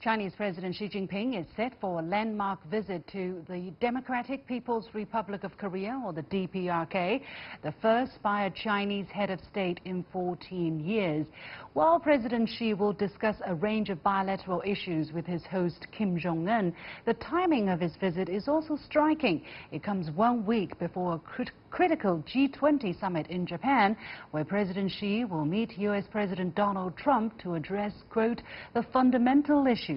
Chinese President Xi Jinping is set for a landmark visit to the Democratic People's Republic of Korea, or the DPRK, the first by a Chinese head of state in 14 years. While President Xi will discuss a range of bilateral issues with his host Kim Jong-un, the timing of his visit is also striking. It comes 1 week before a critical G20 Summit in Japan, where President Xi will meet U.S. President Donald Trump to address, quote, the fundamental issues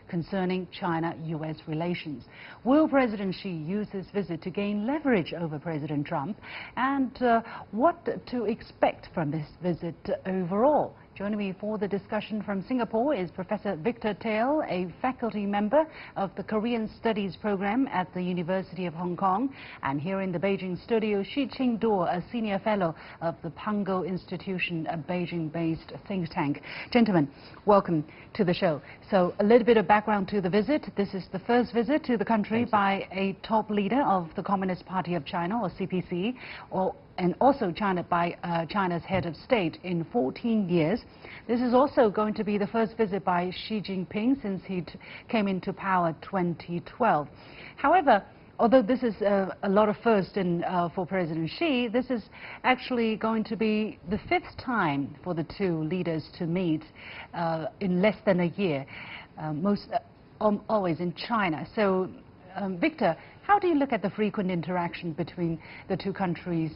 concerning China-U.S. relations. Will President Xi use this visit to gain leverage over President Trump? And what to expect from this visit overall? Joining me for the discussion from Singapore is Professor Victor Tale, a faculty member of the Korean Studies program at the University of Hong Kong. And here in the Beijing studio, Qinduo, a senior fellow of the Pangoal Institution, a Beijing-based think tank. Gentlemen, welcome to the show. So a little bit of background to the visit. This is the first visit to the country by a top leader of the Communist Party of China, or CPC, and also by China's head of state in 14 years. This is also going to be the first visit by Xi Jinping since he came into power 2012. However, although this is a lot of first for President Xi, this is actually going to be the 5th time for the two leaders to meet in less than a year, always in China. So, Victor, how do you look at the frequent interaction between the two countries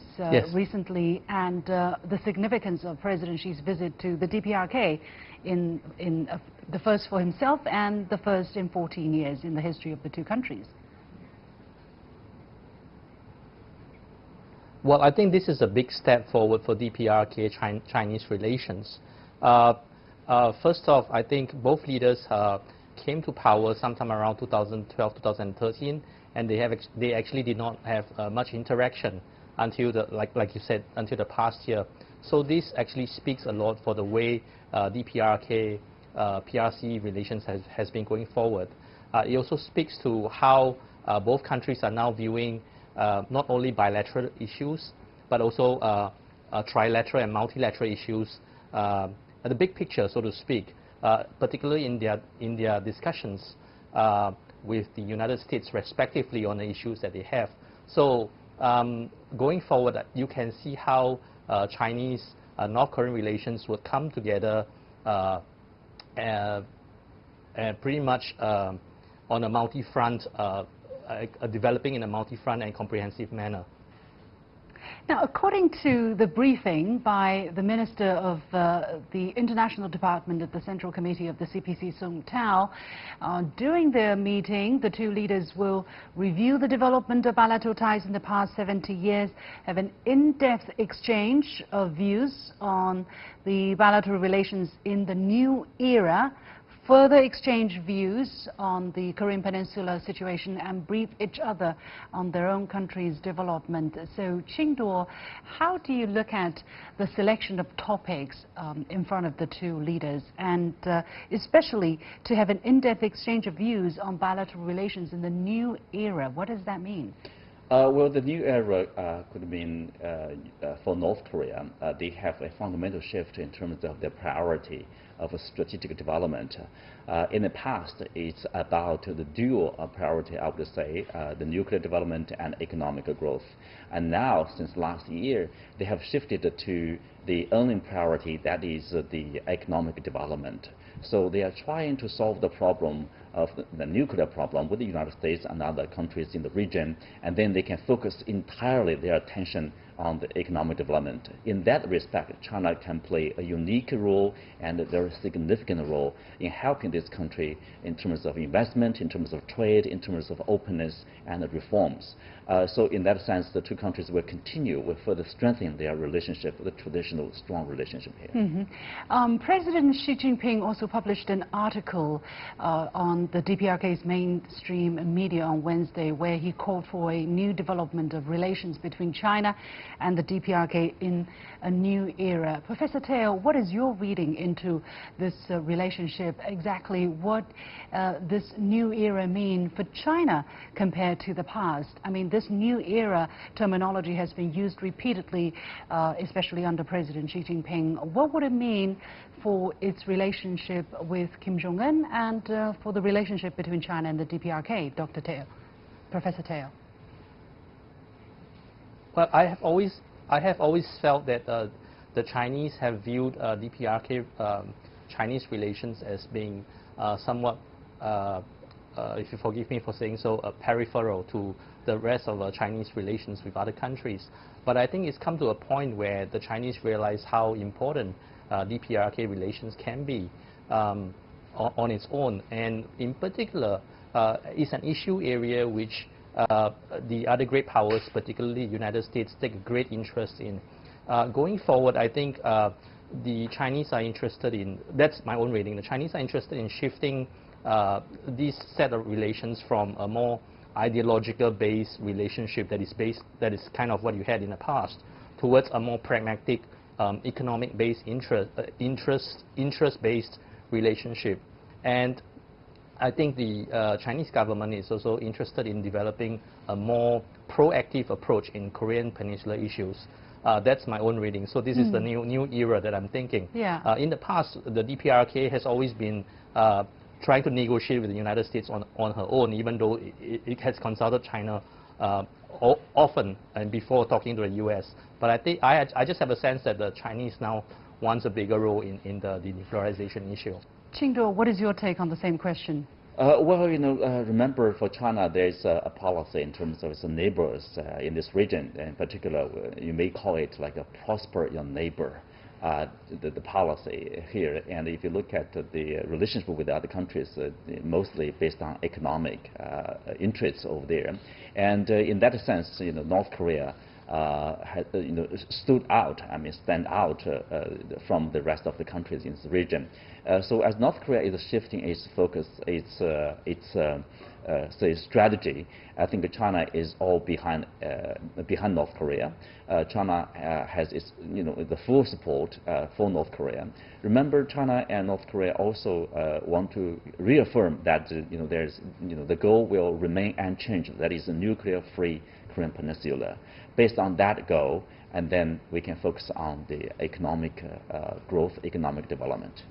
recently, and the significance of President Xi's visit to the DPRK in the first for himself and the first in 14 years in the history of the two countries? Well, I think this is a big step forward for DPRK Chinese relations. First off, I think both leaders came to power sometime around 2012, 2013, and they actually did not have much interaction until like you said, until the past year. So this actually speaks a lot for the way DPRK PRC relations has been going forward. It also speaks to how both countries are now viewing not only bilateral issues, but also trilateral and multilateral issues, the big picture, so to speak, particularly in their discussions with the United States, respectively, on the issues that they have. So going forward, you can see how Chinese-North Korean relations would come together pretty much on a multi-front, developing in a multi-front and comprehensive manner. Now, according to the briefing by the Minister of the International Department of the Central Committee of the CPC, Sung Tao, during their meeting, the two leaders will review the development of bilateral ties in the past 70 years, have an in-depth exchange of views on the bilateral relations in the new era, further exchange views on the Korean Peninsula situation, and brief each other on their own country's development. So, Qinduo, how do you look at the selection of topics in front of the two leaders, and especially to have an in-depth exchange of views on bilateral relations in the new era? What does that mean? Well, the new era could mean for North Korea, they have a fundamental shift in terms of their priority of strategic development. In the past, it's about the dual priority, I would say, the nuclear development and economic growth. And now, since last year, they have shifted to the only priority, that is the economic development. So they are trying to solve the problem of the nuclear problem with the United States and other countries in the region, and then they can focus entirely their attention on the economic development. In that respect, China can play a unique role and a very significant role in helping this country in terms of investment, in terms of trade, in terms of openness and reforms. So in that sense, the two countries will continue with further strengthening their relationship, the traditional strong relationship here. President Xi Jinping also published an article on the DPRK's mainstream media on Wednesday, where he called for a new development of relations between China and the DPRK in a new era. Professor Teo, what is your reading into this relationship? Exactly what this new era mean for China compared to the past? I mean, this new era terminology has been used repeatedly, especially under President Xi Jinping. What would it mean for its relationship with Kim Jong-un and for the relationship between China and the DPRK, Dr. Teo, Professor Teo? Well, I have always felt that the Chinese have viewed DPRK Chinese relations as being somewhat, if you forgive me for saying so, peripheral to the rest of Chinese relations with other countries. But I think it's come to a point where the Chinese realize how important DPRK relations can be on its own, and in particular, it's an issue area which the other great powers, particularly the United States, take great interest in. Going forward, I think the Chinese are interested in, that's my own reading, the Chinese are interested in shifting this set of relations from a more ideological-based relationship that is kind of what you had in the past, towards a more pragmatic, economic-based, interest-based relationship. And I think the Chinese government is also interested in developing a more proactive approach in Korean Peninsula issues. That's my own reading. So this is the new era that I'm thinking. Yeah. In the past, the DPRK has always been trying to negotiate with the United States on her own, even though it has consulted China often and before talking to the U.S. But I think I just have a sense that the Chinese now wants a bigger role in the denuclearization issue. Qinduo, what is your take on the same question? Well, remember for China, there's a policy in terms of its neighbors in this region. In particular, you may call it like a prosper your neighbor, the policy here. And if you look at the relationship with the other countries, mostly based on economic interests over there. And in that sense, North Korea has, stood out, stand out from the rest of the countries in this region. So as North Korea is shifting its focus, say strategy, I think China is all behind North Korea. China has its, the full support for North Korea. Remember, China and North Korea also want to reaffirm that there's, the goal will remain unchanged. That is a nuclear-free Korean Peninsula. Based on that goal, and then we can focus on the economic growth, economic development.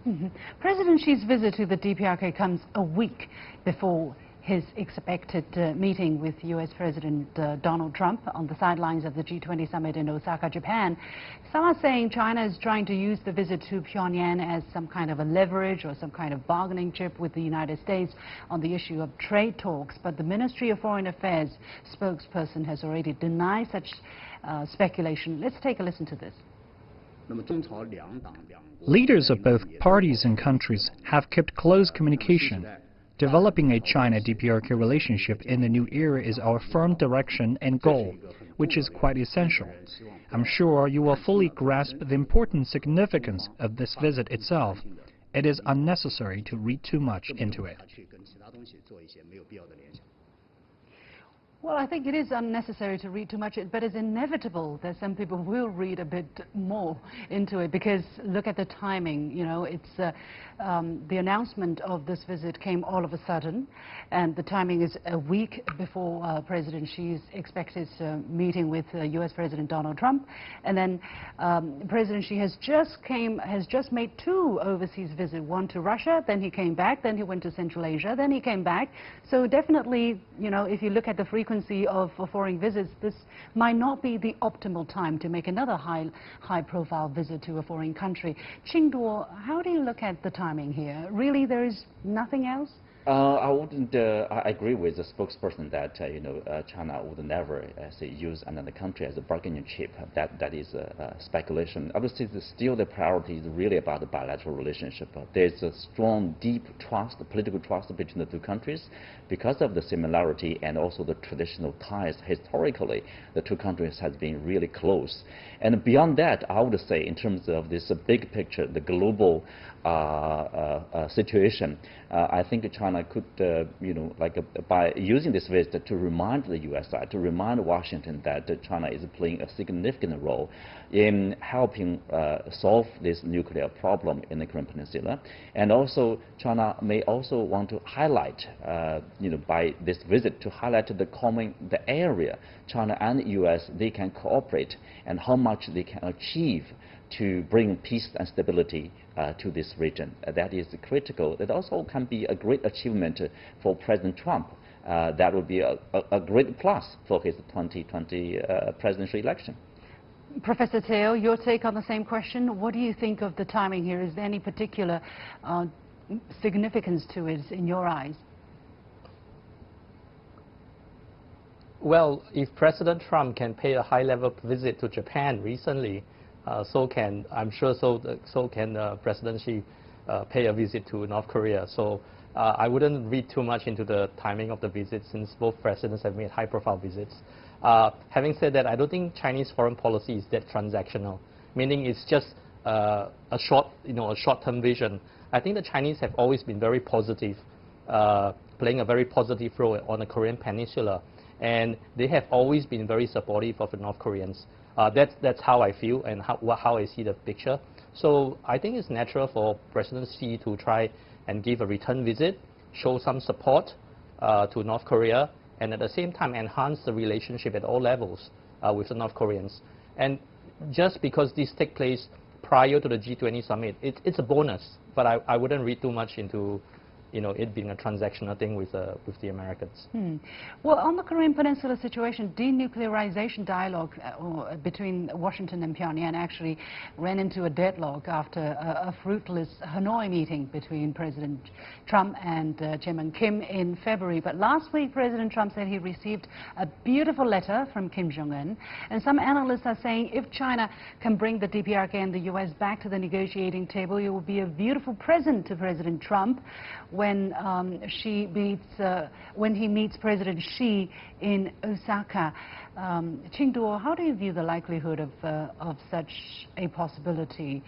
President Xi's visit to the DPRK comes a week before his expected meeting with U.S. President Donald Trump on the sidelines of the G20 Summit in Osaka, Japan. Some are saying China is trying to use the visit to Pyongyang as some kind of a leverage or some kind of bargaining chip with the United States on the issue of trade talks. But the Ministry of Foreign Affairs spokesperson has already denied such speculation. Let's take a listen to this. Leaders of both parties and countries have kept close communication. Developing a China-DPRK relationship in the new era is our firm direction and goal, which is quite essential. I'm sure you will fully grasp the important significance of this visit itself. It is unnecessary to read too much into it. Well, I think it is unnecessary to read too much, but it's inevitable that some people will read a bit more into it, because look at the timing. It's the announcement of this visit came all of a sudden, and the timing is a week before President Xi's expected meeting with U.S. President Donald Trump, and then President Xi has just made 2 overseas visits, one to Russia, then he came back, then he went to Central Asia, then he came back. So definitely, if you look at the frequency of foreign visits, this might not be the optimal time to make another high-profile visit to a foreign country. Qinduo, how do you look at the timing here? Really, there is nothing else? I wouldn't. I agree with the spokesperson that China would never use another country as a bargaining chip. That is speculation. Obviously, still the priority is really about the bilateral relationship. There's a strong, deep trust, political trust between the 2 countries, because of the similarity and also the traditional ties. Historically, the 2 countries have been really close. And beyond that, I would say, in terms of this big picture, the global situation, I think China China could, by using this visit to remind the U.S. side, to remind Washington that China is playing a significant role in helping solve this nuclear problem in the Korean Peninsula. And also, China may also want to highlight, by this visit, to highlight the area China and the U.S. they can cooperate and how much they can achieve to bring peace and stability to this region. That is critical. That also can be a great achievement for President Trump. That would be a great plus for his 2020 presidential election. Professor Teo, your take on the same question. What do you think of the timing here? Is there any particular significance to it in your eyes? Well, if President Trump can pay a high-level visit to Japan recently, I'm sure President Xi pay a visit to North Korea. So I wouldn't read too much into the timing of the visit, since both presidents have made high-profile visits. Having said that, I don't think Chinese foreign policy is that transactional, meaning it's just a short-term vision. I think the Chinese have always been very positive, playing a very positive role on the Korean Peninsula, and they have always been very supportive of the North Koreans. That's how I feel and how I see the picture. So I think it's natural for President Xi to try and give a return visit, show some support to North Korea, and at the same time enhance the relationship at all levels with the North Koreans. And just because this takes place prior to the G20 Summit, it's a bonus, but I wouldn't read too much into it being a transactional thing with the Americans. Well, on the Korean Peninsula situation, denuclearization dialogue between Washington and Pyongyang actually ran into a deadlock after a fruitless Hanoi meeting between President Trump and Chairman Kim in February. But last week, President Trump said he received a beautiful letter from Kim Jong-un. And some analysts are saying if China can bring the DPRK and the U.S. back to the negotiating table, it will be a beautiful present to President Trump when he meets President Xi in Osaka. Qinduo, how do you view the likelihood of such a possibility?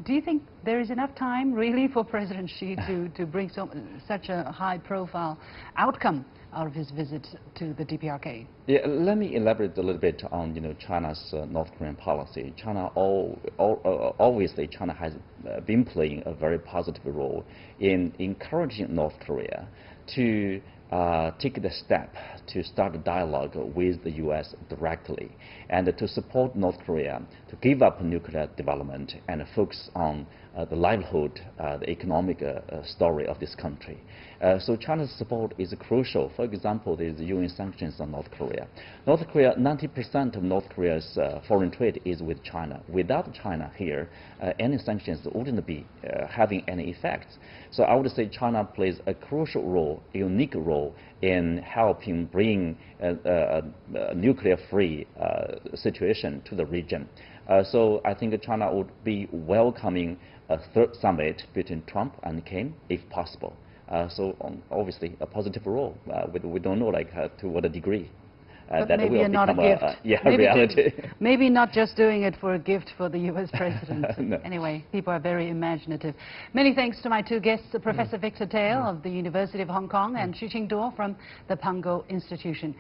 Do you think there is enough time really for President Xi to bring such a high-profile outcome out of his visit to the DPRK? Yeah, let me elaborate a little bit on China's North Korean policy. Obviously, China has been playing a very positive role in encouraging North Korea to take the step to start a dialogue with the U.S. directly, and to support North Korea to give up nuclear development and focus on the livelihood, the economic story of this country. So China's support is crucial. For example, there is UN sanctions on North Korea. North Korea, 90% of North Korea's foreign trade is with China. Without China here, any sanctions wouldn't be having any effects. So I would say China plays a crucial role, a unique role in helping bring a nuclear-free situation to the region. So I think China would be welcoming a third summit between Trump and Kim, if possible. So obviously a positive role. We don't know to what a degree. But that maybe will not a become gift. Reality. Maybe not just doing it for a gift for the U.S. president. No. Anyway, people are very imaginative. Many thanks to my two guests, Professor Victor Teo of the University of Hong Kong and Qinduo from the Pangoal Institution.